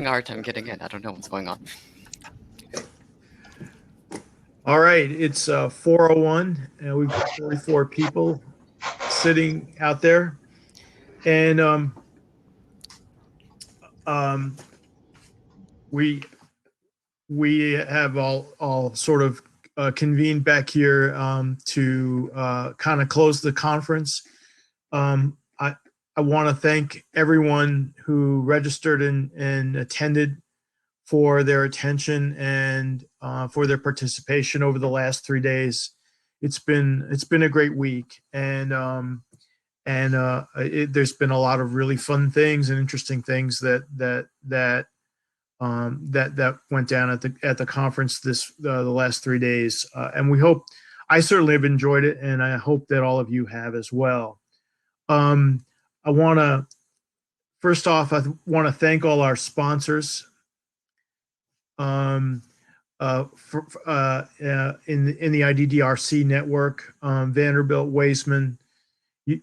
A hard time getting in. I don't know what's going on. All right, it's 4:01, and we've got 44 people sitting out there, and um, we we have all sort of convened back here to kind of close the conference. I want to thank everyone who registered and attended for their attention and for their participation over the last 3 days. It's been a great week, and there's been a lot of really fun things and interesting things that went down at the conference the last 3 days, and we hope. I certainly have enjoyed it, and I hope that all of you have as well. I want to first off, I want to thank all our sponsors. In the IDDRC network, Vanderbilt, Waisman,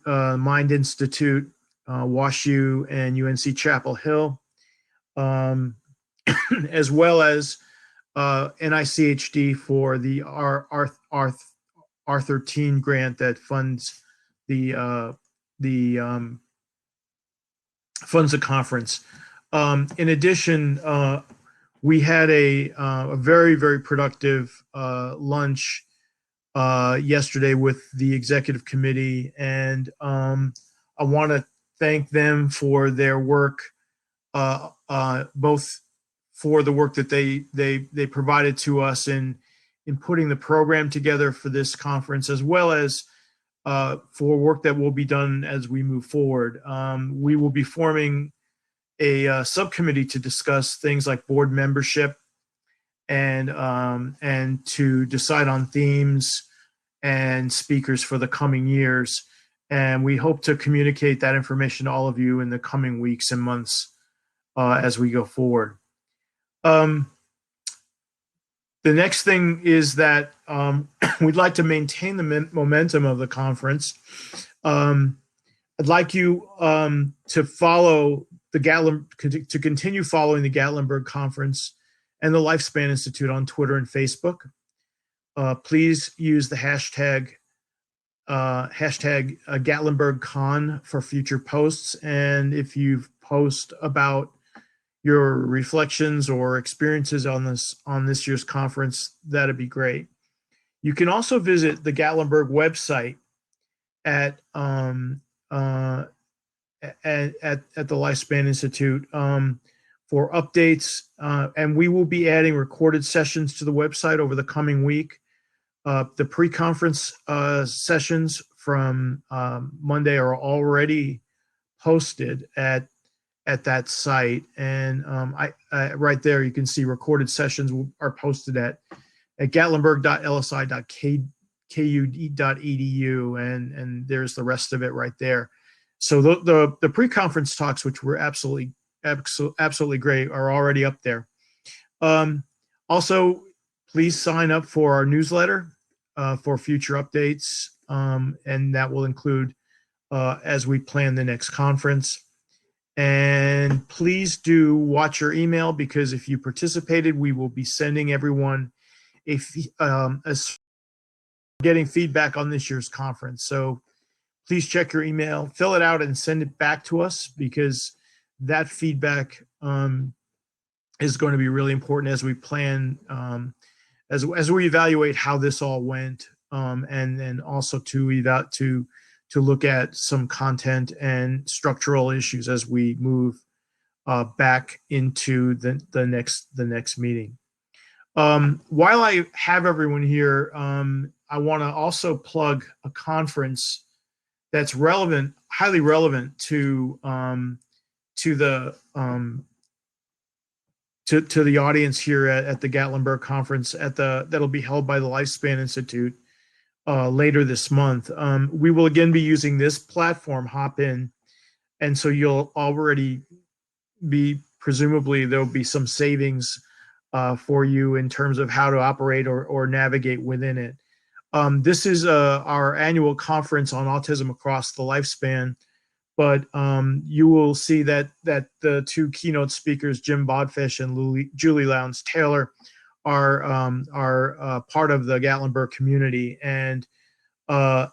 Mind Institute, WashU, and UNC Chapel Hill, as well as NICHD for the R13 grant that funds the conference. In addition, we had a very, very productive lunch yesterday with the executive committee, and I want to thank them for their work, both for the work that they provided to us in putting the program together for this conference, as well as for work that will be done as we move forward. We will be forming a subcommittee to discuss things like board membership and to decide on themes and speakers for the coming years. And we hope to communicate that information to all of you in the coming weeks and months as we go forward. The next thing is that we'd like to maintain the momentum of the conference. I'd like you to follow to continue following the Gatlinburg Conference and the Lifespan Institute on Twitter and Facebook. Please use the hashtag GatlinburgCon for future posts. And if you post about your reflections or experiences on this year's conference, that'd be great. You can also visit the Gatlinburg website at the Lifespan Institute for updates, and we will be adding recorded sessions to the website over the coming week. The pre-conference sessions from Monday are already posted at that site, and right there you can see recorded sessions are posted at gatlinburg.lsi.ku.edu, and there's the rest of it right there. So the pre-conference talks, which were absolutely great, are already up there. Also, please sign up for our newsletter for future updates, and that will include as we plan the next conference. And please do watch your email, because if you participated, we will be sending everyone getting feedback on this year's conference. So please check your email, fill it out, and send it back to us, because that feedback is going to be really important as we plan, as we evaluate how this all went, and then also to look at some content and structural issues as we move back into the next meeting. While I have everyone here, I want to also plug a conference that's highly relevant to the audience here at the Gatlinburg Conference that'll be held by the Lifespan Institute later this month. We will again be using this platform, Hopin, and so you'll already be, presumably there'll be some savings for you in terms of how to operate or navigate within it. This is our annual conference on autism across the lifespan, but you will see that the two keynote speakers, Jim Bodfish and Julie Lowndes Taylor, are part of the Gatlinburg community, and so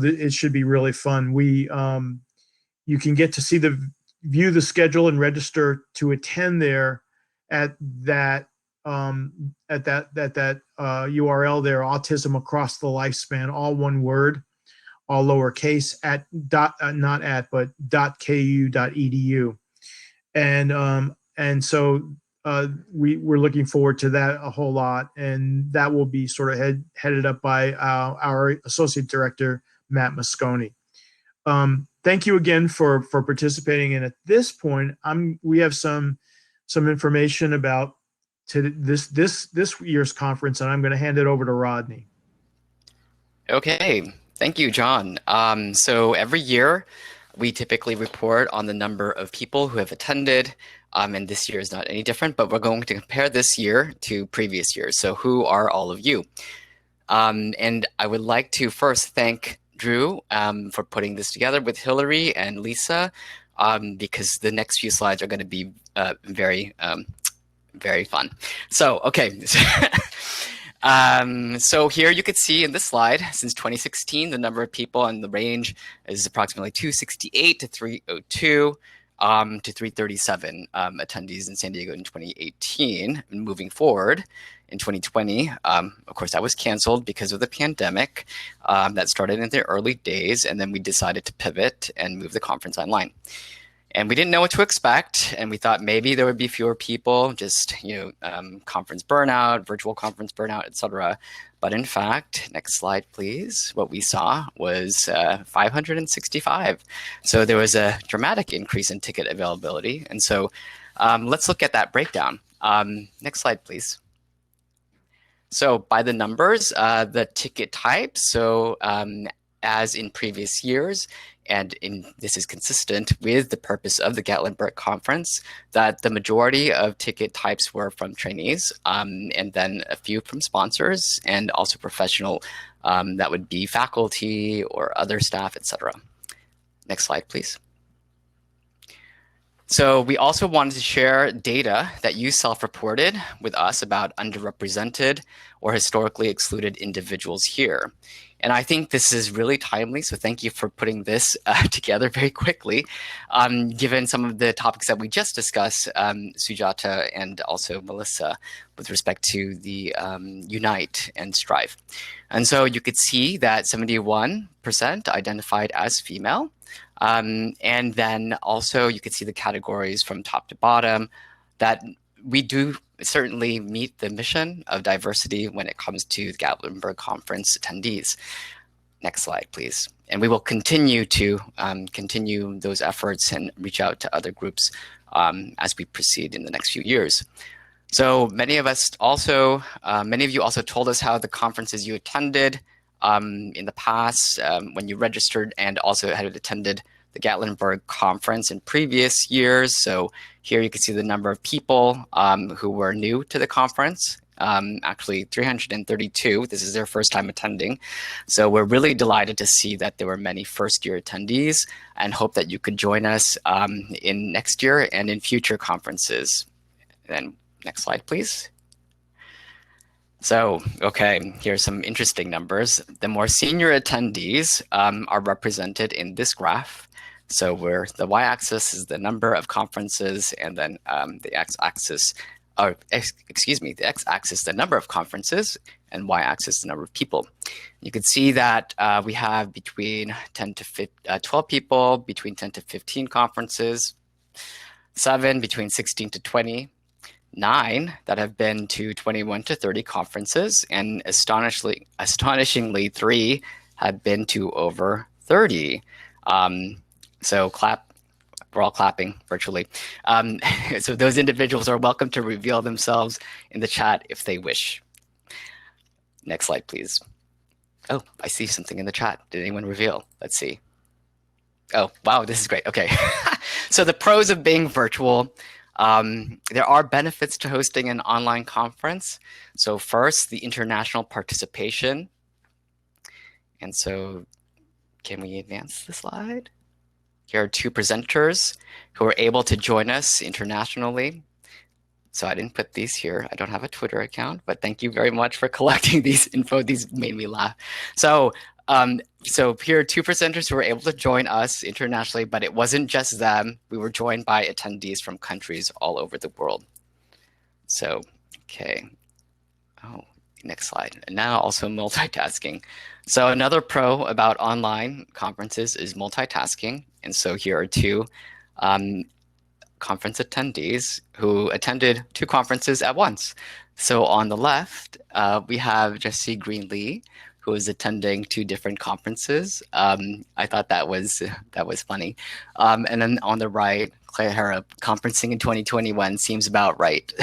it should be really fun. You can get to see view the schedule and register to attend there at that URL there, Autism Across the Lifespan, all one word, all lowercase, at not at, but .ku.edu. And so we're looking forward to that a whole lot, and that will be sort of headed up by our associate director, Matt Moscone. Thank you again for participating. And at this point, we have some information about this year's conference, and I'm going to hand it over to Rodney. Okay, thank you, John. So every year, we typically report on the number of people who have attended, and this year is not any different, but we're going to compare this year to previous years. So who are all of you? And I would like to first thank Drew for putting this together with Hillary and Lisa, because the next few slides are going to be very fun. So, okay. So here you could see in this slide, since 2016, the number of people and the range is approximately 268 to 302 to 337 attendees in San Diego in 2018. And moving forward in 2020, of course, that was canceled because of the pandemic that started in the early days, and then we decided to pivot and move the conference online. And we didn't know what to expect, and we thought maybe there would be fewer people, just conference burnout, virtual conference burnout, etc. But in fact, next slide, please. What we saw was 565. So there was a dramatic increase in ticket availability. And so let's look at that breakdown. Next slide, please. So by the numbers, the ticket types, so as in previous years, and this is consistent with the purpose of the Gatlinburg conference, that the majority of ticket types were from trainees, and then a few from sponsors, and also professional, that would be faculty or other staff, etc. Next slide, please. So we also wanted to share data that you self-reported with us about underrepresented or historically excluded individuals here. And I think this is really timely, so thank you for putting this together very quickly, given some of the topics that we just discussed, Sujata and also Melissa, with respect to the Unite and Strive. And so you could see that 71% identified as female, and then also you could see the categories from top to bottom, that we do certainly meet the mission of diversity when it comes to the Gatlinburg Conference attendees. Next slide, please. And we will continue to continue those efforts and reach out to other groups as we proceed in the next few years. So many of you also told us how the conferences you attended in the past when you registered, and also had attended the Gatlinburg conference in previous years. So here you can see the number of people who were new to the conference, actually 332. This is their first time attending. So we're really delighted to see that there were many first-year attendees, and hope that you could join us in next year and in future conferences. And next slide, please. So, okay, here's some interesting numbers. The more senior attendees are represented in this graph. So where the y-axis is the number of conferences, and then the x-axis, the x-axis the number of conferences, and y-axis the number of people. You can see that we have between 12 people between 10 to 15 conferences, 7 between 16 to 20, 9 that have been to 21 to 30 conferences, and astonishingly 3 have been to over 30. So clap, we're all clapping virtually. So those individuals are welcome to reveal themselves in the chat if they wish. Next slide, please. Oh, I see something in the chat. Did anyone reveal? Let's see. Oh, wow, this is great. Okay. So the pros of being virtual. There are benefits to hosting an online conference. So first, the international participation. And so can we advance the slide? Here are two presenters who were able to join us internationally. So I didn't put these here. I don't have a Twitter account, but thank you very much for collecting these info. These made me laugh. So here are two presenters who were able to join us internationally, but it wasn't just them. We were joined by attendees from countries all over the world. So, okay. Oh, next slide. And now also multitasking. So another pro about online conferences is multitasking. And so here are two conference attendees who attended two conferences at once. So on the left, we have Jesse Greenlee, who is attending two different conferences. I thought that was funny. And then on the right, Claire Harrop, conferencing in 2021 seems about right.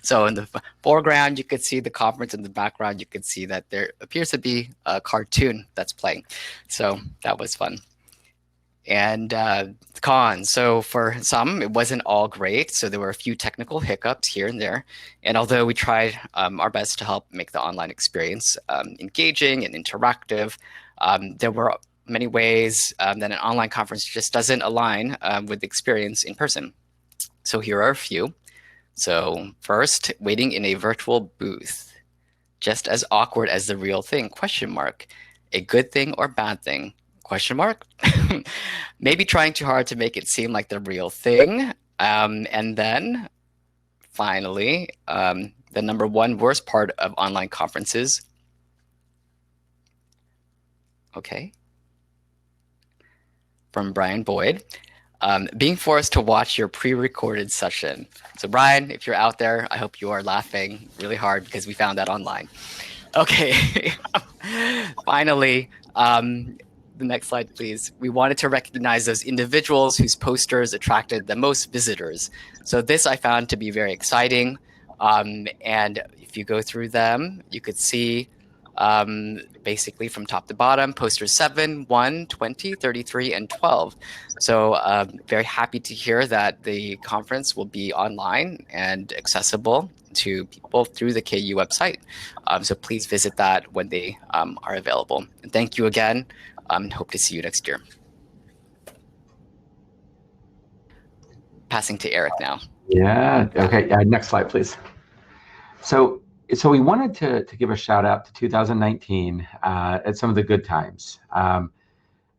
So in the foreground, you could see the conference. In the background, you could see that there appears to be a cartoon that's playing. So that was fun. And cons. So for some, it wasn't all great. So there were a few technical hiccups here and there. And although we tried our best to help make the online experience engaging and interactive, there were many ways that an online conference just doesn't align with the experience in person. So here are a few. So first, waiting in a virtual booth. Just as awkward as the real thing, question mark. A good thing or bad thing? Question mark. Maybe trying too hard to make it seem like the real thing. And then finally, the number one worst part of online conferences. Okay. From Brian Boyd. Being forced to watch your pre-recorded session. So Brian, if you're out there, I hope you are laughing really hard because we found that online. Okay. Finally, the next slide, please. We wanted to recognize those individuals whose posters attracted the most visitors. So this I found to be very exciting. And if you go through them, you could see basically from top to bottom, posters 7, 1, 20, 33, and 12. So very happy to hear that the conference will be online and accessible to people through the KU website. So please visit that when they are available. And thank you again. Hope to see you next year. Passing to Eric now. Yeah. Okay. Next slide, please. So we wanted to give a shout out to 2019 at some of the good times. I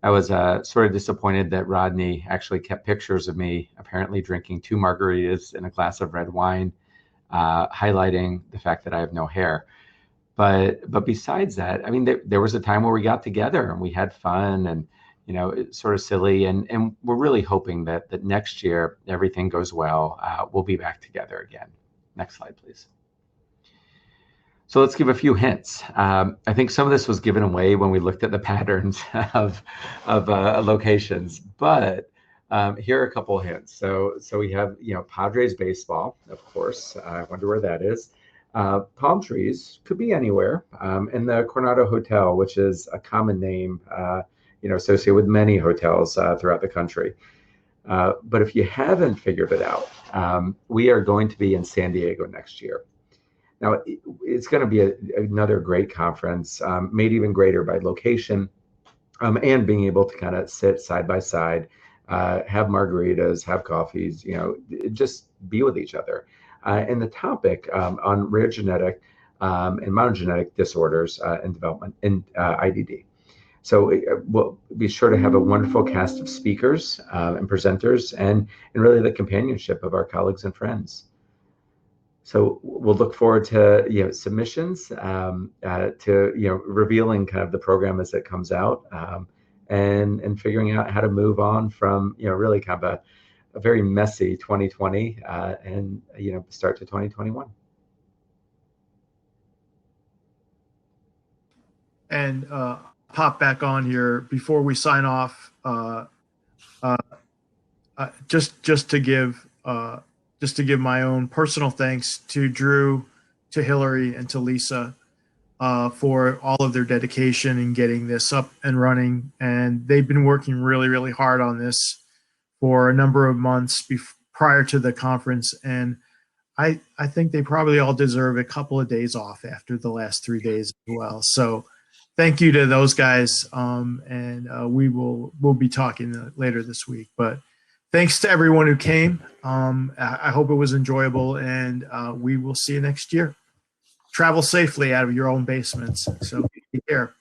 was sort of disappointed that Rodney actually kept pictures of me apparently drinking 2 margaritas and a glass of red wine, highlighting the fact that I have no hair. But besides that, I mean, there was a time where we got together and we had fun and, you know, it's sort of silly. And we're really hoping that next year everything goes well. We'll be back together again. Next slide, please. So let's give a few hints. I think some of this was given away when we looked at the patterns of locations, but here are a couple of hints. So we have, you know, Padres baseball, of course. I wonder where that is. Palm trees could be anywhere, and the Coronado Hotel, which is a common name, you know, associated with many hotels throughout the country. But if you haven't figured it out, we are going to be in San Diego next year. Now, it's going to be another great conference, made even greater by location, and being able to kind of sit side by side, have margaritas, have coffees, you know, just be with each other. And the topic on rare genetic and monogenetic disorders and development in IDD. So we'll be sure to have a wonderful cast of speakers and presenters and really the companionship of our colleagues and friends. So we'll look forward to, you know, submissions, to, you know, revealing kind of the program as it comes out, and figuring out how to move on from, you know, really kind of a very messy 2020 and, you know, start to 2021. And pop back on here before we sign off. Just to give my own personal thanks to Drew, to Hillary, and to Lisa for all of their dedication in getting this up and running. And they've been working really, really hard on this for a number of months prior to the conference. And I think they probably all deserve a couple of days off after the last 3 days as well. So thank you to those guys. And we'll be talking later this week. But thanks to everyone who came. I hope it was enjoyable, and we will see you next year. Travel safely out of your own basements. So take care.